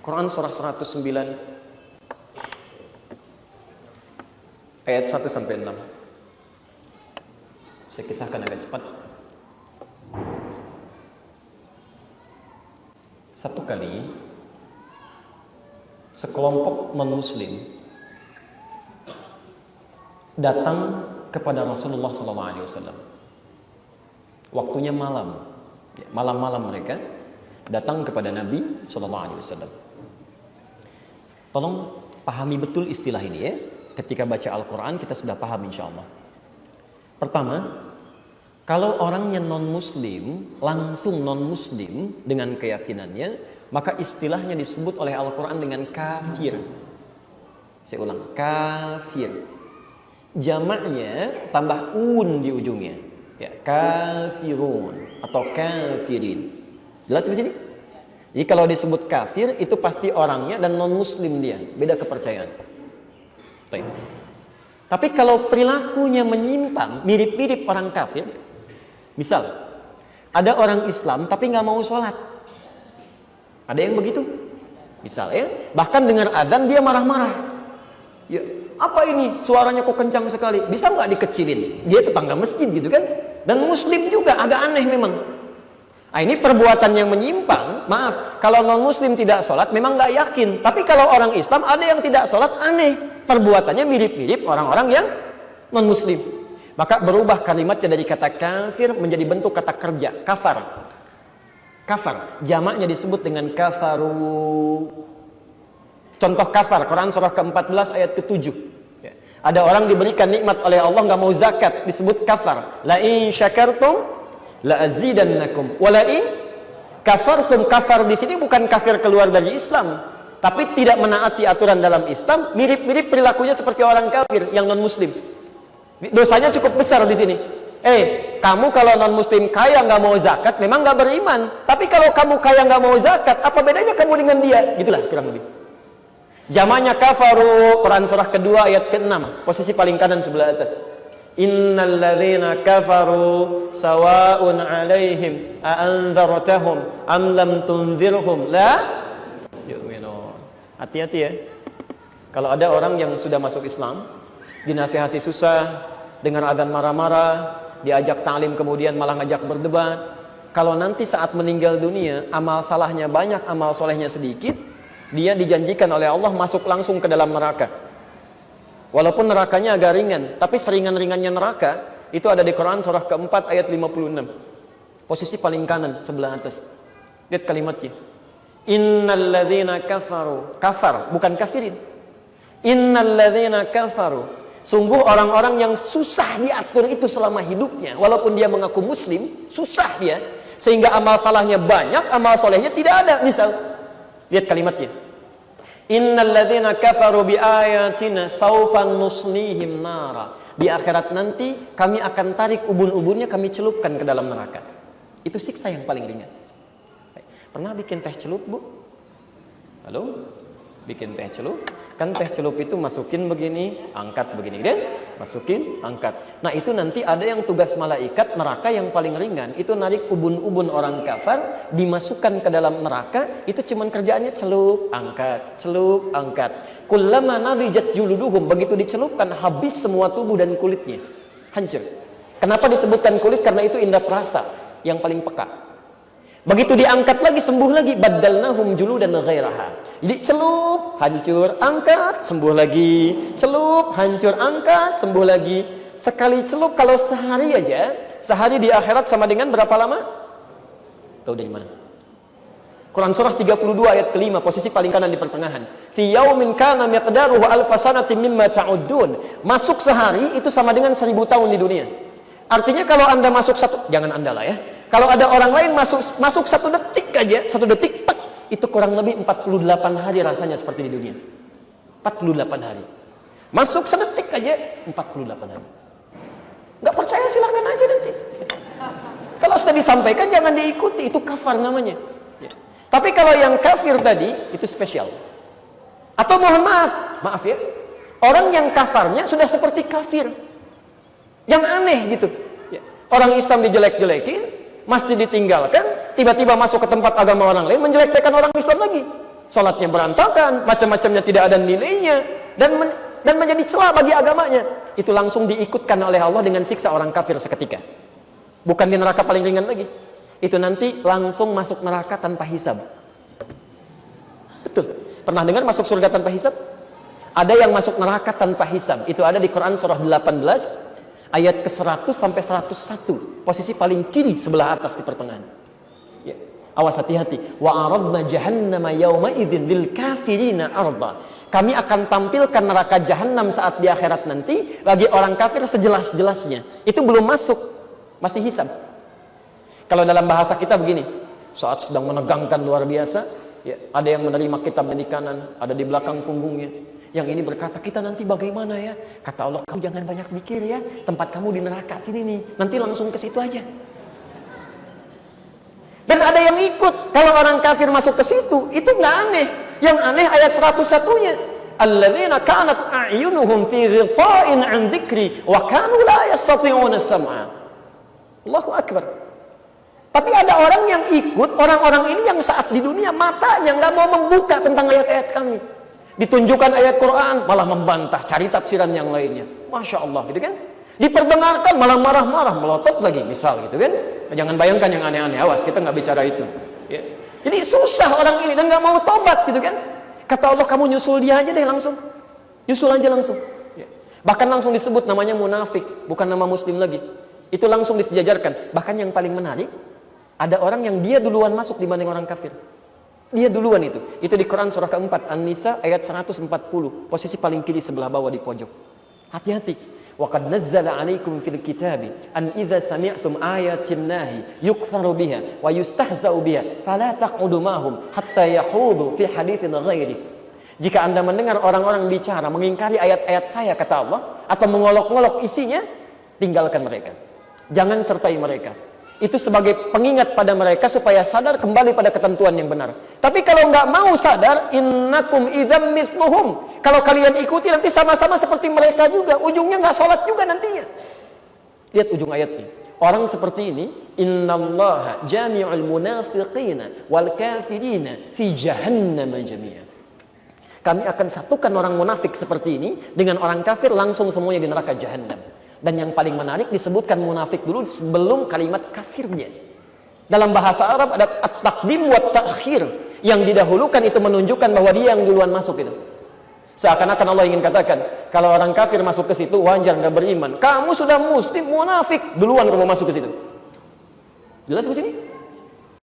Quran surah 109 ayat 1 sampai 6. Saya kisahkan agak cepat. Satu kali sekelompok non-muslim datang kepada Rasulullah SAW. Waktunya malam, malam-malam mereka datang kepada Nabi SAW. Tolong pahami betul istilah ini ya. Ketika baca Al-Quran kita sudah paham insya Allah. Pertama, kalau orangnya non-muslim, langsung non-muslim dengan keyakinannya, maka istilahnya disebut oleh Al-Quran dengan kafir. Saya ulang, kafir. Jamaknya tambah un di ujungnya. Ya, kafirun atau kafirin. Jelas di sini? Jadi kalau disebut kafir itu pasti orangnya dan non-muslim dia, beda kepercayaan. Baik. Tapi kalau perilakunya menyimpang, mirip-mirip orang kafir, misal ada orang Islam tapi nggak mau sholat, ada yang begitu, misal ya, bahkan dengar adzan dia marah-marah. Ya, apa ini? Suaranya kok kencang sekali? Bisa nggak dikecilin? Dia tetangga masjid gitu kan? Dan muslim juga agak aneh memang. Nah, ini perbuatan yang menyimpang. Maaf, kalau non muslim tidak sholat memang nggak yakin. Tapi kalau orang Islam ada yang tidak sholat aneh. Perbuatannya mirip-mirip orang-orang yang non muslim. Maka berubah kalimatnya dari kata kafir menjadi bentuk kata kerja, kafar. Kafar, jamaknya disebut dengan kafaru. Contoh kafar, Quran surah ke-14 ayat ke-7. Ya. Ada orang diberikan nikmat oleh Allah nggak mau zakat, disebut kafar. La in syakartum la azidannakum wa la in kafartum. Kafar di sini bukan kafir keluar dari Islam, tapi tidak menaati aturan dalam Islam, mirip-mirip perilakunya seperti orang kafir yang non muslim. Dosanya cukup besar di sini. Kamu kalau non muslim kaya nggak mau zakat, memang nggak beriman. Tapi kalau kamu kaya nggak mau zakat, apa bedanya kamu dengan dia? Gitulah kurang lebih. Jamaknya kafaru, Quran surah kedua ayat ke-6, posisi paling kanan sebelah atas. Innal ladzina kafaru sawa'un 'alaihim a anzartahum am lam tunzirhum la yu'minun. Hati-hati ya. Kalau ada orang yang sudah masuk Islam, dinasihati susah, dengar adzan marah-marah, diajak ta'lim kemudian malah ngajak berdebat. Kalau nanti saat meninggal dunia, amal salahnya banyak, amal solehnya sedikit, dia dijanjikan oleh Allah masuk langsung ke dalam neraka. Walaupun nerakanya agak ringan, tapi seringan-ringannya neraka itu ada di Quran surah keempat ayat 56. Posisi paling kanan sebelah atas. Lihat kalimatnya. Innal ladzina kafaru, kafar bukan kafirin. Innal ladzina kafaru, sungguh orang-orang yang susah diatur itu selama hidupnya, walaupun dia mengaku muslim, susah dia sehingga amal salahnya banyak, amal solehnya tidak ada. Misal lihat kalimatnya. Innal ladzina kafaru bi ayatina saufan nuslihim nara. Di akhirat nanti kami akan tarik ubun-ubunnya, kami celupkan ke dalam neraka. Itu siksa yang paling ringan. Pernah bikin teh celup, Bu? Halo? Bikin teh celup? Kan teh celup itu masukin begini, angkat begini, kan? Masukin, angkat. Nah, itu nanti ada yang tugas malaikat neraka yang paling ringan, itu narik ubun-ubun orang kafir, dimasukkan ke dalam neraka, itu cuman kerjaannya celup, angkat. Kullama nadijat juluduhum, begitu dicelupkan habis semua tubuh dan kulitnya. Hancur. Kenapa disebutkan kulit? Karena itu indera perasa yang paling peka. Begitu diangkat lagi, sembuh lagi, baddalnahum juludan ghairaha. Jadi celup, hancur, angkat, sembuh lagi. Celup, hancur, angkat, sembuh lagi. Sekali celup kalau sehari aja, sehari di akhirat sama dengan berapa lama? Tahu dari mana? Quran surah 32 ayat ke-5, posisi paling kanan di pertengahan. Fi yaumin kana miqdaruhu alf sanatin mimma ta'uddun. Masuk sehari itu sama dengan 1000 tahun di dunia. Artinya kalau Anda masuk jangan Anda lah ya. Kalau ada orang lain masuk 1 detik aja, 1 detik, itu kurang lebih 48 hari rasanya seperti di dunia. 48 hari. Masuk sedetik aja, 48 hari. Nggak percaya silahkan aja nanti. Kalau sudah disampaikan jangan diikuti, itu kafir namanya. Ya. Tapi kalau yang kafir tadi, itu spesial. Atau mohon maaf ya, orang yang kafarnya sudah seperti kafir. Yang aneh gitu. Ya. Orang Islam dijelek-jelekin, masjid ditinggalkan, tiba-tiba masuk ke tempat agama orang lain, menjelek-jelekan orang Islam lagi. Salatnya berantakan, macam-macamnya tidak ada nilainya, dan menjadi celah bagi agamanya. Itu langsung diikutkan oleh Allah dengan siksa orang kafir seketika. Bukan di neraka paling ringan lagi. Itu nanti langsung masuk neraka tanpa hisab. Betul. Pernah dengar masuk surga tanpa hisab? Ada yang masuk neraka tanpa hisab. Itu ada di Quran surah 18 ayat ke-100 sampai 101. Posisi paling kiri sebelah atas di pertengahan. Ya. Awas, hati-hati. Wa aradna jahannama yawma idzin lil kafirina arda. Kami akan tampilkan neraka jahanam saat di akhirat nanti bagi orang kafir sejelas-jelasnya. Itu belum masuk, masih hisab. Kalau dalam bahasa kita begini, saat sedang menegangkan luar biasa, ya, ada yang menerima kitab di kanan, ada di belakang punggungnya. Yang ini berkata, kita nanti bagaimana ya? Kata Allah, kamu jangan banyak mikir ya. Tempat kamu di neraka sini nih. Nanti langsung ke situ aja. Dan ada yang ikut. Kalau orang kafir masuk ke situ, itu nggak aneh. Yang aneh ayat 101-nya. Alladzina kanat a'yunuhum fi ghitha'in 'an dzikri wa kanu la yastati'una sam'a. Allahu akbar. Tapi ada orang yang ikut, orang-orang ini yang saat di dunia matanya nggak mau membuka tentang ayat-ayat kami. Ditunjukkan ayat Quran, malah membantah, cari tafsiran yang lainnya. Masya Allah, gitu kan? Diperdengarkan, malah marah-marah, melotot lagi, misal, gitu kan? Jangan bayangkan yang aneh-aneh, awas, kita nggak bicara itu. Ya. Jadi susah orang ini, dan nggak mau tobat, gitu kan? Kata Allah, kamu nyusul dia aja deh langsung. Nyusul aja langsung. Ya. Bahkan langsung disebut namanya munafik, bukan nama muslim lagi. Itu langsung disejajarkan. Bahkan yang paling menarik, ada orang yang dia duluan masuk dibanding orang kafir. Dia duluan itu. Itu di Quran surah keempat An-Nisa ayat 140. Posisi paling kiri sebelah bawah di pojok. Hati-hati. Wa qad nazzala 'alaikum fil kitabi an idza sami'tum ayatin nahi yukfaru biha wa yustahza'u biha fala taq'udu ma'hum hatta yahudu fi haditsin ghairi. Jika Anda mendengar orang-orang bicara mengingkari ayat-ayat saya, kata Allah, atau mengolok-ngolok isinya, tinggalkan mereka. Jangan sertai mereka. Itu sebagai pengingat pada mereka supaya sadar kembali pada ketentuan yang benar. Tapi kalau nggak mau sadar, innakum idzam mithluhum. Kalau kalian ikuti nanti sama-sama seperti mereka juga. Ujungnya nggak sholat juga nantinya. Lihat ujung ayatnya. Orang seperti ini, innallaha jami'ul munafiqina wal kafirina fi jahannam jami'an. Kami akan satukan orang munafik seperti ini dengan orang kafir langsung semuanya di neraka jahannam. Dan yang paling menarik disebutkan munafik dulu sebelum kalimat kafirnya. Dalam bahasa Arab ada at-taqdim wa ta'khir. Yang didahulukan itu menunjukkan bahwa dia yang duluan masuk itu. Seakan-akan Allah ingin katakan, kalau orang kafir masuk ke situ wajar nggak beriman. Kamu sudah muslim munafik, duluan kamu masuk ke situ. Jelas di sini?